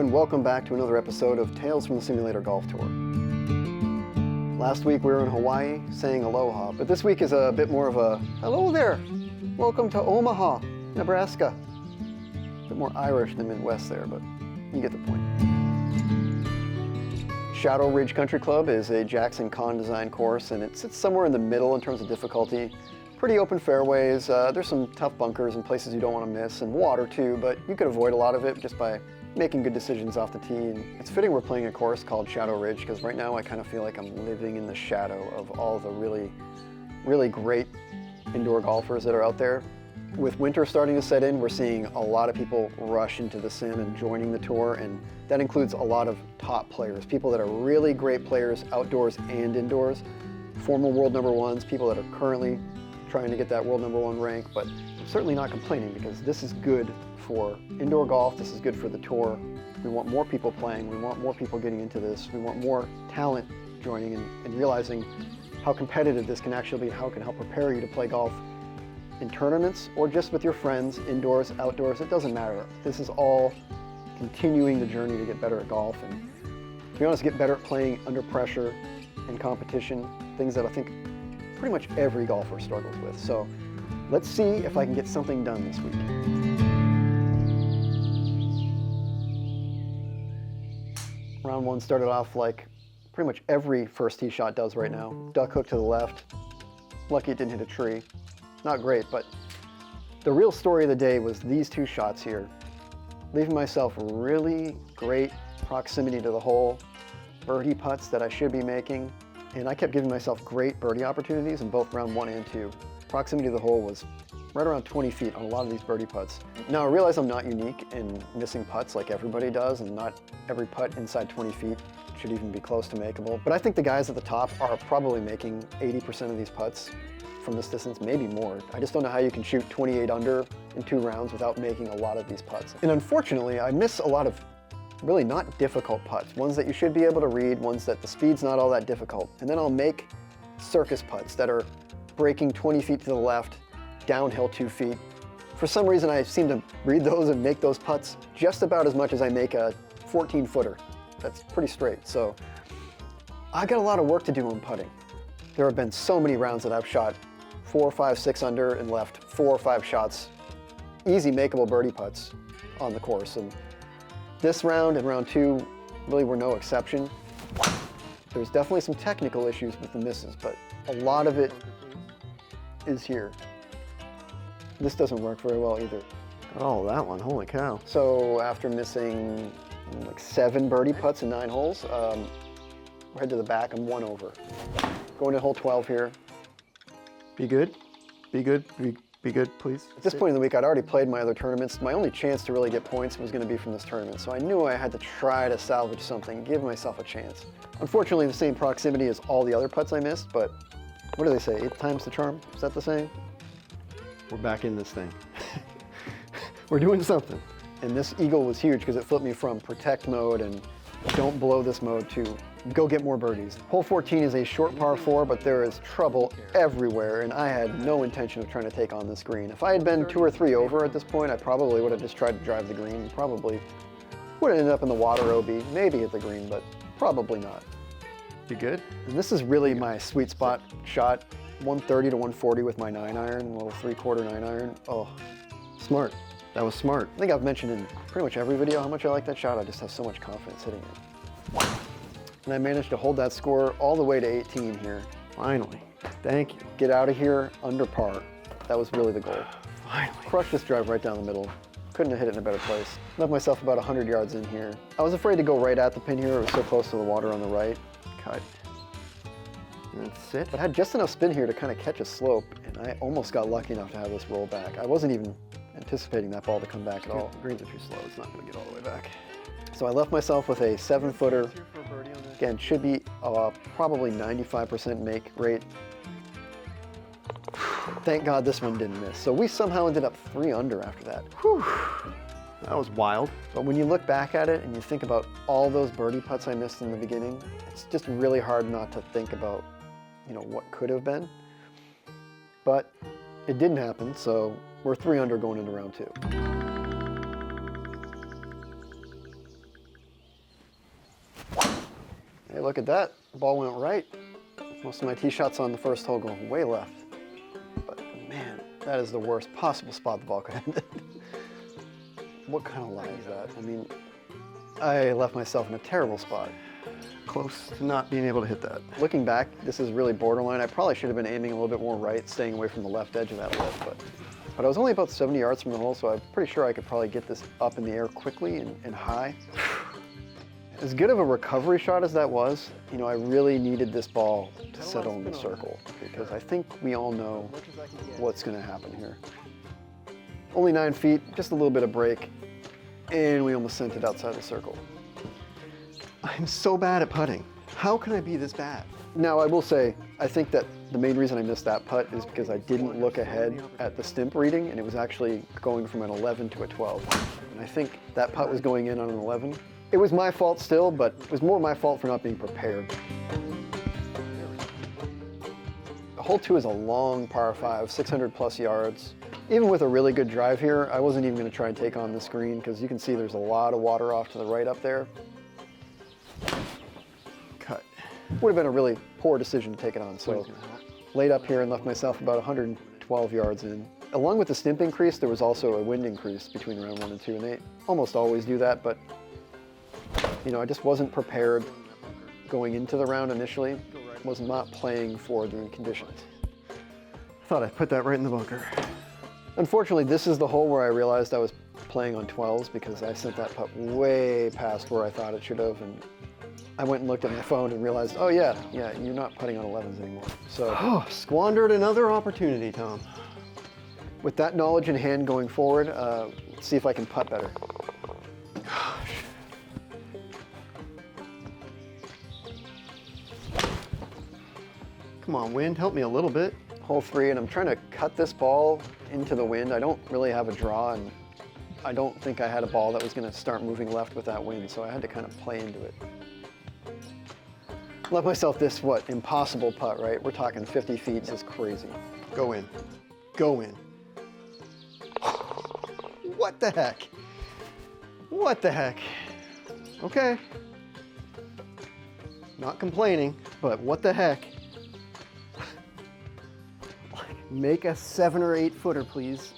and welcome back to another episode of Tales from the Simulator Golf Tour. Last week we were in Hawaii saying aloha, but this week is a bit more of a hello there, welcome to Omaha, Nebraska. A bit more Irish than Midwest there, but you get the point. Shadow Ridge Country Club is a Jackson Kahn design course, and it sits somewhere in the middle in terms of difficulty. Pretty open fairways, there's some tough bunkers and places you don't want to miss, and water too, but you could avoid a lot of it just by making good decisions off the tee. And it's fitting we're playing a course called Shadow Ridge, because right now I kind of feel like I'm living in the shadow of all the really great indoor golfers that are out there. With winter starting to set in, we're seeing a lot of people rush into the sim and joining the tour, and that includes a lot of top players, people that are really great players outdoors and indoors, former world number ones, people that are currently trying to get that world number one rank, but I'm certainly not complaining because this is good for indoor golf, this is good for the tour. We want more people playing, we want more people getting into this, we want more talent joining and realizing how competitive this can actually be and how it can help prepare you to play golf in tournaments or just with your friends, indoors, outdoors, it doesn't matter. This is all continuing the journey to get better at golf and, to be honest, get better at playing under pressure and competition, things that I think pretty much every golfer struggles with. So let's see if I can get something done this week. Round one started off like pretty much every first tee shot does right now. Duck hook to the left. Lucky it didn't hit a tree. Not great, but the real story of the day was these two shots here. Leaving myself really great proximity to the hole, birdie putts that I should be making, and I kept giving myself great birdie opportunities in both round one and two. Proximity to the hole was right around 20 feet on a lot of these birdie putts. Now I realize I'm not unique in missing putts like everybody does, and not every putt inside 20 feet should even be close to makeable. But I think the guys at the top are probably making 80% of these putts from this distance, maybe more. I just don't know how you can shoot 28 under in 2 rounds without making a lot of these putts. And unfortunately, I miss a lot of really not difficult putts, ones that you should be able to read, ones that the speed's not all that difficult. And then I'll make circus putts that are breaking 20 feet to the left, downhill 2 feet. For some reason, I seem to read those and make those putts just about as much as I make a 14-footer. That's pretty straight. So I got a lot of work to do on putting. There have been so many rounds that I've shot 4, 5, 6 under and left 4 or 5 shots, easy makeable birdie putts on the course. And this round and round 2 really were no exception. There's definitely some technical issues with the misses, but a lot of it is here. This doesn't work very well either. Oh, that one, holy cow. So after missing like 7 birdie putts in 9 holes, we'll head to the back, I'm 1 over. Going to hole 12 here. Be good, be good, be good, please. At this point in the week, I'd already played my other tournaments. My only chance to really get points was going to be from this tournament, so I knew I had to try to salvage something, give myself a chance. Unfortunately, the same proximity as all the other putts I missed, but what do they say, 8 times the charm? Is that the saying? We're back in this thing. We're doing something. And this eagle was huge because it flipped me from protect mode and don't blow this mode to go get more birdies. Hole 14 is a short par 4, but there is trouble everywhere, and I had no intention of trying to take on this green. If I had been 2 or 3 over at this point, I probably would have just tried to drive the green. Probably would have ended up in the water OB, maybe at the green, but probably not. You good? And this is really my sweet spot shot, 130 to 140 with my 9-iron, a little 3/4 9-iron. Oh, smart. That was smart. I think I've mentioned in pretty much every video how much I like that shot. I just have so much confidence hitting it. And I managed to hold that score all the way to 18 here. Finally. Thank you. Get out of here under par. That was really the goal. Finally. Crushed this drive right down the middle. Couldn't have hit it in a better place. Left myself about 100 yards in here. I was afraid to go right at the pin here. It was so close to the water on the right. Cut. That's it. But I had just enough spin here to kind of catch a slope, and I almost got lucky enough to have this roll back. I wasn't even anticipating that ball to come back at all. The greens are too slow. It's not going to get all the way back. So I left myself with a 7-footer. Again, should be probably 95% make rate. Thank God this one didn't miss. So we somehow ended up 3 under after that. Whew. That was wild. But when you look back at it and you think about all those birdie putts I missed in the beginning, it's just really hard not to think about, you know, what could have been. But it didn't happen, so we're 3 under going into round 2. look at that. The ball went right. Most of my tee shots on the first hole going way left. But man, that is the worst possible spot the ball could end in. What kind of lie is that? I mean, I left myself in a terrible spot. Close to not being able to hit that. Looking back, this is really borderline. I probably should have been aiming a little bit more right, staying away from the left edge of that lip, but I was only about 70 yards from the hole, so I'm pretty sure I could probably get this up in the air quickly and high. As good of a recovery shot as that was, you know, I really needed this ball to settle in the circle, because I think we all know what's going to happen here. Only 9 feet, just a little bit of break, and we almost sent it outside the circle. I'm so bad at putting. How can I be this bad? Now, I will say, I think that the main reason I missed that putt is because I didn't look ahead at the stimp reading, and it was actually going from an 11 to a 12. And I think that putt was going in on an 11. It was my fault still, but it was more my fault for not being prepared. Hole 2 is a long par 5, 600 plus yards. Even with a really good drive here, I wasn't even going to try and take on this green, because you can see there's a lot of water off to the right up there. Cut. Would have been a really poor decision to take it on, so laid up here and left myself about 112 yards in. Along with the stimp increase, there was also a wind increase between round 1 and 2, and they almost always do that, but you know, I just wasn't prepared going into the round initially. Was not playing for the conditions. I thought I put that right in the bunker. Unfortunately, this is the hole where I realized I was playing on 12s, because I sent that putt way past where I thought it should have, and I went and looked at my phone and realized, oh yeah, you're not putting on 11s anymore. So, squandered another opportunity, Tom. With that knowledge in hand going forward, let's see if I can putt better. Gosh. Come on, wind, help me a little bit. Hole 3, and I'm trying to cut this ball into the wind. I don't really have a draw, and I don't think I had a ball that was going to start moving left with that wind, so I had to kind of play into it. Left myself this, impossible putt, right? We're talking 50 feet, just crazy. Go in. Go in. What the heck? What the heck? Okay. Not complaining, but what the heck? Make a 7 or 8 footer, please.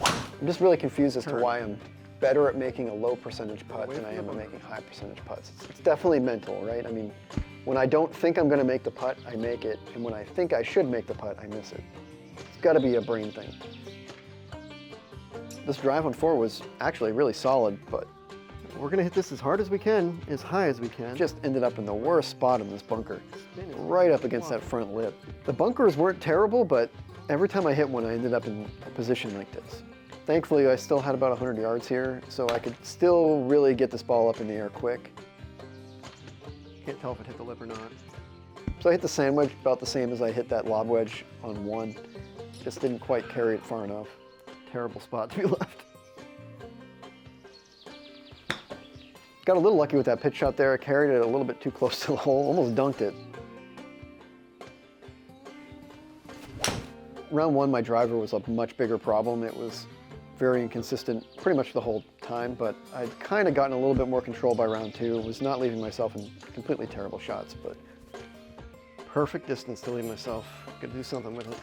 I'm just really confused as to why I'm better at making a low percentage putt than I am at making high percentage putts. It's definitely mental, right? I mean, when I don't think I'm going to make the putt, I make it. And when I think I should make the putt, I miss it. It's got to be a brain thing. This drive on 4 was actually really solid, but we're going to hit this as hard as we can, as high as we can. Just ended up in the worst spot in this bunker, right up against that front lip. The bunkers weren't terrible, but every time I hit one, I ended up in a position like this. Thankfully, I still had about 100 yards here, so I could still really get this ball up in the air quick. Can't tell if it hit the lip or not. So I hit the sandwich about the same as I hit that lob wedge on 1. Just didn't quite carry it far enough. Terrible spot to be left. Got a little lucky with that pitch shot there. I carried it a little bit too close to the hole, almost dunked it. Round 1, my driver was a much bigger problem. It was very inconsistent pretty much the whole time, but I'd kind of gotten a little bit more control by round 2. Was not leaving myself in completely terrible shots, but perfect distance to leave myself. Got to do something with it.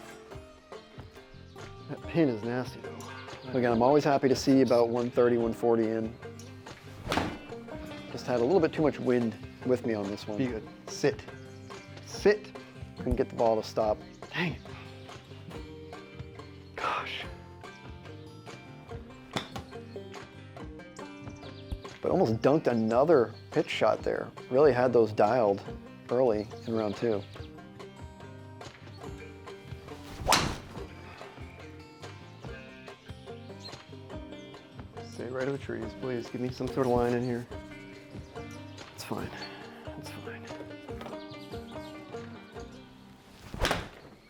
That pin is nasty though. Again, I'm always happy to see about 130, 140 in. Just had a little bit too much wind with me on this one. Be good. Sit. Sit. Couldn't get the ball to stop. Dang it. Gosh. But almost dunked another pitch shot there. Really had those dialed early in round 2. Stay right of the trees, please. Give me some sort of line in here. It's fine. It's fine.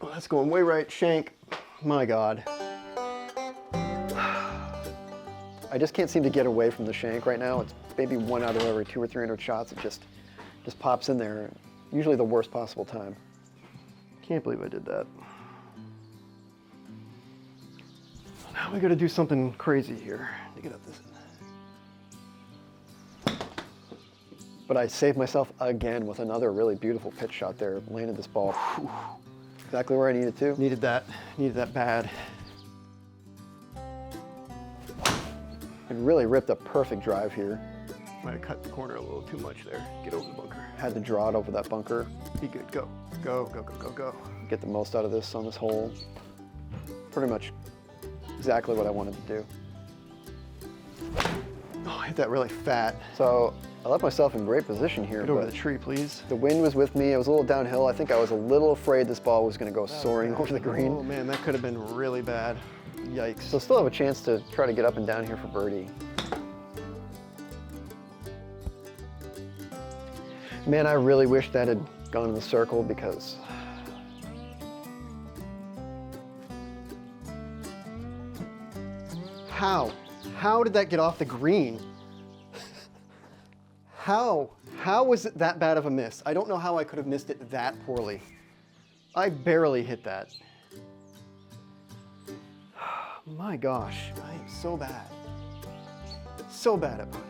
Oh, that's going way right. Shank. My God. I just can't seem to get away from the shank right now. It's maybe 1 out of every 200 or 300 shots. It just pops in there. Usually the worst possible time. Can't believe I did that. Now we got to do something crazy here to get up this. But I saved myself again with another really beautiful pitch shot there. Landed this ball exactly where I needed to. Needed that bad. It really ripped a perfect drive here. Might have cut the corner a little too much there. Get over the bunker. Had to draw it over that bunker. Be good, go. Go, go, go, go, go. Get the most out of this on this hole. Pretty much exactly what I wanted to do. Oh, I hit that really fat. So I left myself in great position here. Get over but the tree, please. the wind was with me. It was a little downhill. I think I was a little afraid this ball was going to go soaring over the green. Oh man, that could have been really bad. Yikes. So still have a chance to try to get up and down here for birdie. Man, I really wish that had gone in the circle because How did that get off the green? How was it that bad of a miss? I don't know how I could have missed it that poorly. I barely hit that. My gosh, I am so bad. So bad at putting.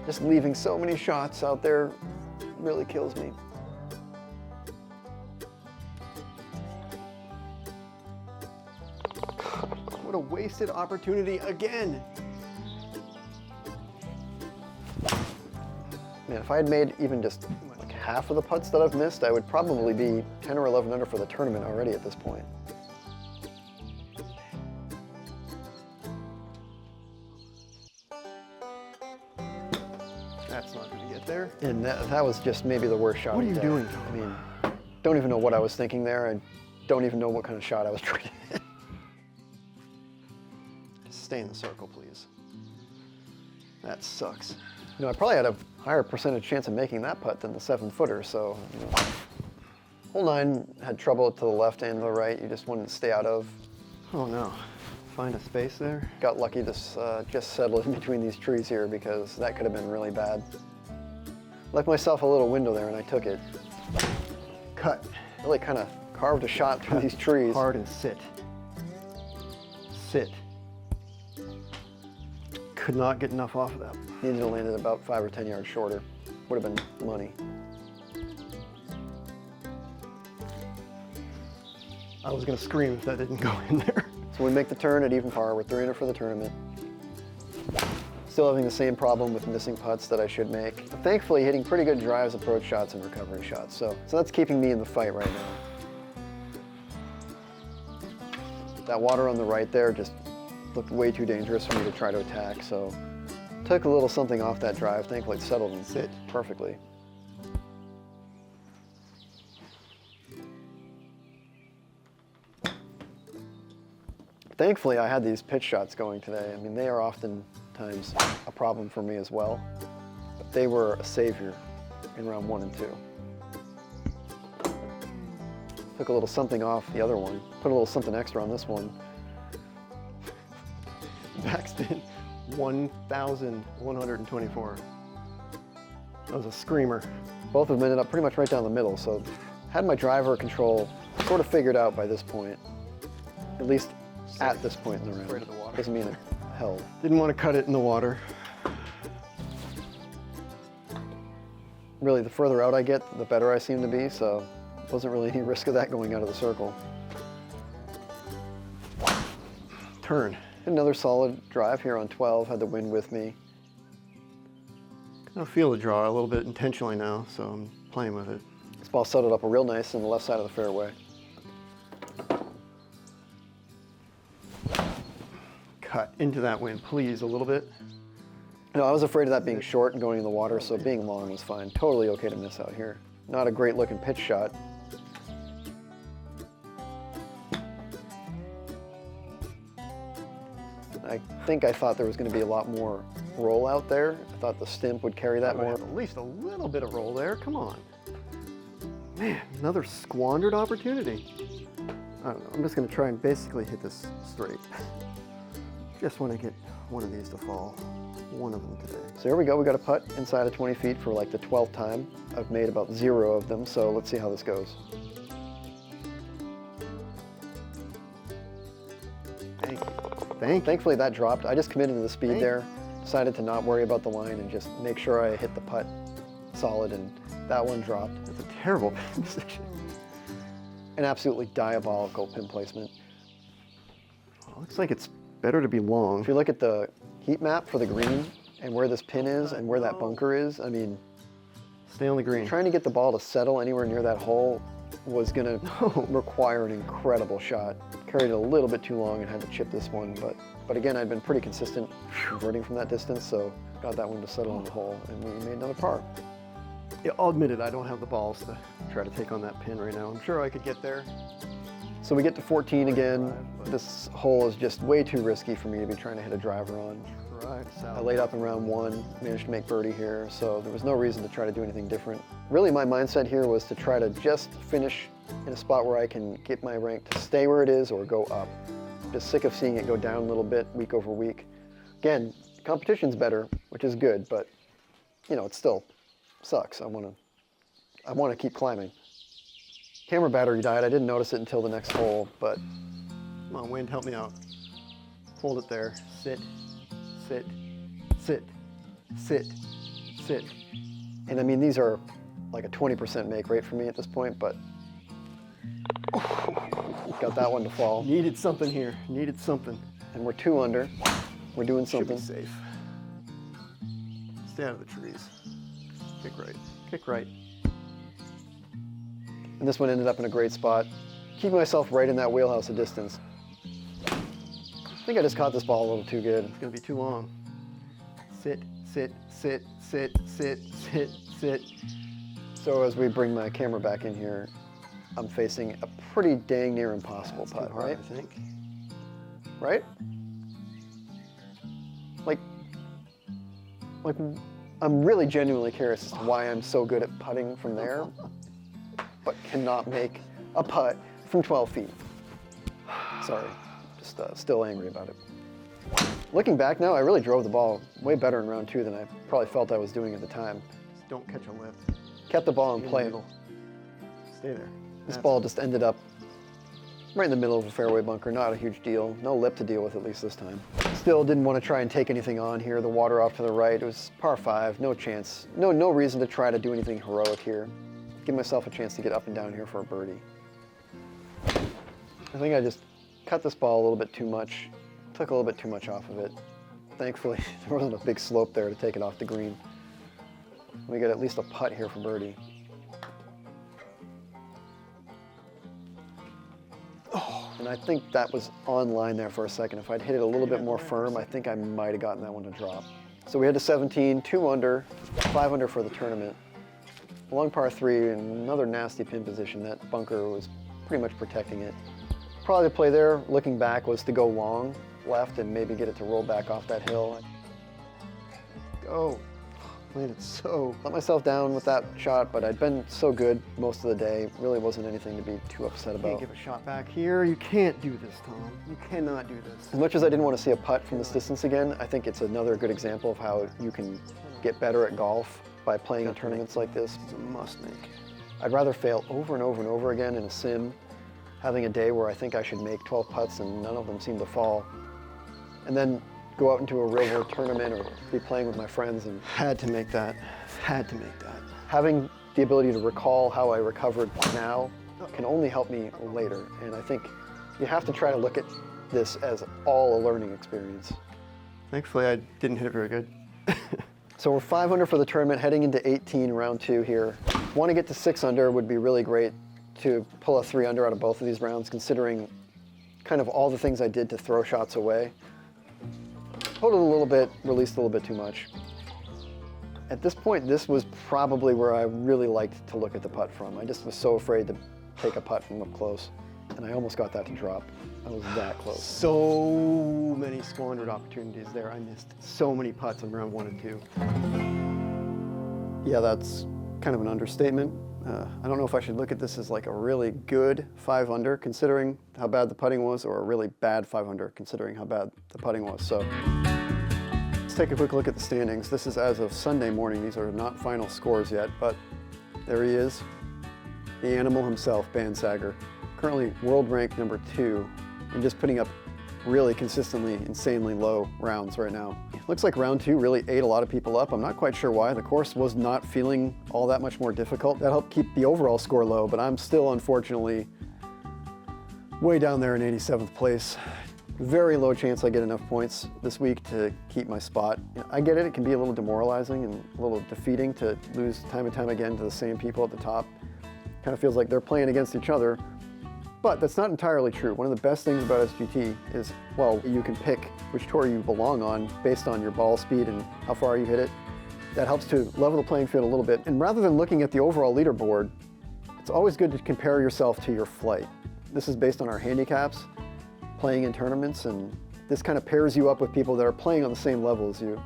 just leaving so many shots out there really kills me. What a wasted opportunity again. Man, if I had made even just like half of the putts that I've missed, I would probably be 10 or 11 under for the tournament already at this point. That's not going to get there. And that was just maybe the worst shot What of are the you day. doing? I mean, don't even know what I was thinking there. I don't even know what kind of shot I was trying to hit. Just stay in the circle, please. That sucks. You know, I probably had a higher percentage chance of making that putt than the 7-footer, so, you know. Hole 9 had trouble to the left and the right. You just wanted to stay out of. Oh no. Find a space there. Got lucky to just settle in between these trees here because that could have been really bad. Left myself a little window there and I took it. Cut. Really kind of carved a shot through these trees. Hard and sit. Sit. Could not get enough off of that. Needed to land it about 5 or 10 yards shorter. Would have been money. I was gonna scream if that didn't go in there. So we make the turn at even par. We're 3 under for the tournament. Still having the same problem with missing putts that I should make. But thankfully, hitting pretty good drives, approach shots, and recovery shots. So that's keeping me in the fight right now. That water on the right there just looked way too dangerous for me to try to attack. So took a little something off that drive. Thankfully, it settled and sit perfectly. Thankfully, I had these pitch shots going today. I mean, they are oftentimes a problem for me as well, but they were a savior in round 1 and 2. Took a little something off the other one, put a little something extra on this one. Backspin 1,124. That was a screamer. Both of them ended up pretty much right down the middle, so had my driver control sort of figured out by this point, at least at this point in the round. Afraid of the water. Doesn't mean it held. Didn't want to cut it in the water. Really, the further out I get, the better I seem to be, so wasn't really any risk of that going out of the circle. Turn. Another solid drive here on 12, had the wind with me. I feel the draw a little bit intentionally now, so I'm playing with it. This ball settled up real nice on the left side of the fairway. Cut into that wind, please, a little bit. No, I was afraid of that being short and going in the water, so being long was fine. Totally okay to miss out here. Not a great looking pitch shot. I think I thought there was going to be a lot more roll out there. I thought the stimp would carry that more. At least a little bit of roll there, come on. Man, another squandered opportunity. I don't know, I'm just gonna try and basically hit this straight. Just want to get one of these to fall. One of them today. So here we go, we got a putt inside of 20 feet for like the 12th time. I've made about 0 of them, so let's see how this goes. Thank you. Thank you. Thankfully that dropped. I just committed to the speed there. decided to not worry about the line and just make sure I hit the putt solid, and that one dropped. That's a terrible pin position. An absolutely diabolical pin placement. Oh, looks like it's better to be long. If you look at the heat map for the green and where this pin is and where that bunker is, I mean, Stay on the green. trying to get the ball to settle anywhere near that hole was gonna require an incredible shot. Carried it a little bit too long and had to chip this one, but again, I'd been pretty consistent converting from that distance, so got that one to settle in the hole, and we made another par. Yeah, I'll admit it, I don't have the balls to try to take on that pin right now. I'm sure I could get there. So we get to 14 again. This hole is just way too risky for me to be trying to hit a driver on. Right, I laid up in round 1, managed to make birdie here, so there was no reason to try to do anything different. Really, my mindset here was to try to just finish in a spot where I can get my rank to stay where it is or go up. Just sick of seeing it go down a little bit week over week. Again, competition's better, which is good, but you know, it still sucks. I want to keep climbing. Camera battery died. I didn't notice it until the next hole, but Come on, wind, help me out. Hold it there. Sit, sit, sit, sit, sit. and I mean, these are like a 20% make rate for me at this point, but got that one to fall. Needed something here, needed something. And we're 2 under. We're doing Should be something. safe. Stay out of the trees. Kick right, kick right. And this one ended up in a great spot. Keeping myself right in that wheelhouse of distance. I think I just caught this ball a little too good. It's gonna be too long. Sit, sit, sit, sit, sit, sit, sit. So as we bring my camera back in here, I'm facing a pretty dang near impossible That's too putt, hard, right? I think. Right? Like, I'm really genuinely curious as to why I'm so good at putting from there, but cannot make a putt from 12 feet. Sorry, just still angry about it. Looking back now, I really drove the ball way better in round 2 than I probably felt I was doing at the time. Just don't catch a lip. Kept the ball in Stay in the play. middle. Stay there. This That's ball just ended up right in the middle of a fairway bunker, not a huge deal. No lip to deal with at least this time. Still didn't want to try and take anything on here. The water off to the right, it was par 5, no chance. No reason to try to do anything heroic here. Give myself a chance to get up and down here for a birdie. I think I just cut this ball a little bit too much, took a little bit too much off of it. Thankfully, there wasn't a big slope there to take it off the green. We got at least a putt here for birdie. And I think that was on line there for a second. If I'd hit it a little bit more firm, I think I might have gotten that one to drop. So we had to 17, 2 under, 5 under for the tournament. Long par 3, and another nasty pin position. That bunker was pretty much protecting it. Probably the play there, looking back, was to go long left and maybe get it to roll back off that hill. Go. Landed so. Let myself down with that shot, but I'd been so good most of the day. Really wasn't anything to be too upset Can't about. give a shot back here. You can't do this, Tom. You cannot do this. As much as I didn't want to see a putt from this distance again, I think it's another good example of how you can get better at golf by playing in tournaments like this. It's a must make. I'd rather fail over and over and over again in a sim, having a day where I think I should make 12 putts and none of them seem to fall, and then go out into a real world tournament or be playing with my friends and Had to make that. Had to make that. having the ability to recall how I recovered now can only help me later. And I think you have to try to look at this as all a learning experience. Thankfully, I didn't hit it very good. So we're 5 under for the tournament, heading into 18, round 2 here. Want to get to 6 under would be really great to pull a 3 under out of both of these rounds, considering kind of all the things I did to throw shots away. Pulled it a little bit, released a little bit too much. At this point, this was probably where I really liked to look at the putt from. I just was so afraid to take a putt from up close, and I almost got that to drop. I was that close. So many squandered opportunities there. I missed so many putts on round 1 and 2. Yeah, that's kind of an understatement. I don't know if I should look at this as like a really good 5 under, considering how bad the putting was, or a really bad 5 under, considering how bad the putting was. So let's take a quick look at the standings. This is as of Sunday morning. These are not final scores yet, but there he is, the animal himself, Ben Sager, currently world ranked number 2, and just putting up really consistently insanely low rounds right now. Looks like round 2 really ate a lot of people up. I'm not quite sure why. The course was not feeling all that much more difficult. That helped keep the overall score low, but I'm still unfortunately way down there in 87th place. Very low chance I get enough points this week to keep my spot. You know, I get it, it can be a little demoralizing and a little defeating to lose time and time again to the same people at the top. Kind of feels like they're playing against each other, but that's not entirely true. One of the best things about SGT is, well, you can pick which tour you belong on based on your ball speed and how far you hit it. That helps to level the playing field a little bit. And rather than looking at the overall leaderboard, it's always good to compare yourself to your flight. This is based on our handicaps, playing in tournaments, and this kind of pairs you up with people that are playing on the same level as you.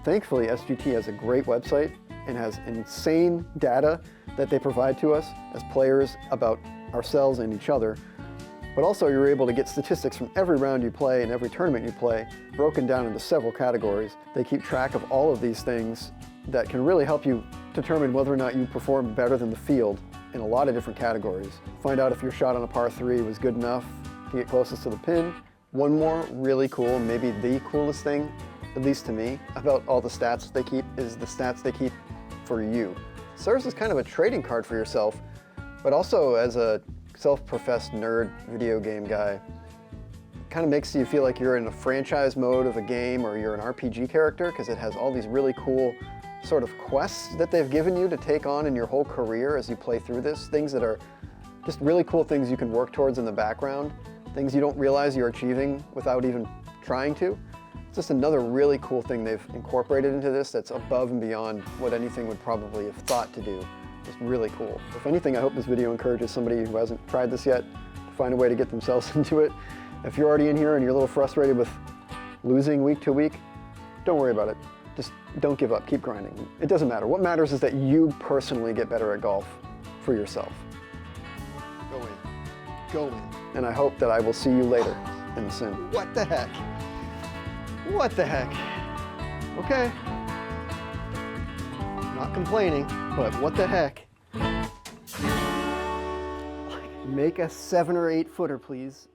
Thankfully, SGT has a great website and has insane data that they provide to us as players about ourselves and each other. But also you're able to get statistics from every round you play and every tournament you play, broken down into several categories. They keep track of all of these things that can really help you determine whether or not you perform better than the field in a lot of different categories. Find out if your shot on a par 3 was good enough to get closest to the pin. One more really cool, maybe the coolest thing, at least to me, about all the stats they keep is the stats they keep for you. Serves as kind of a trading card for yourself, but also as a self-professed nerd video game guy. It kind of makes you feel like you're in a franchise mode of a game or you're an RPG character because it has all these really cool sort of quests that they've given you to take on in your whole career as you play through this. Things that are just really cool things you can work towards in the background. Things you don't realize you're achieving without even trying to. It's just another really cool thing they've incorporated into this that's above and beyond what anything would probably have thought to do. Just really cool. If anything, I hope this video encourages somebody who hasn't tried this yet to find a way to get themselves into it. If you're already in here and you're a little frustrated with losing week to week, don't worry about it. Just don't give up, keep grinding. It doesn't matter. What matters is that you personally get better at golf for yourself. Go in. Go in. And I hope that I will see you later in the sim. What the heck? What the heck? Okay. Not complaining, but what the heck? Make a 7 or 8 footer, please.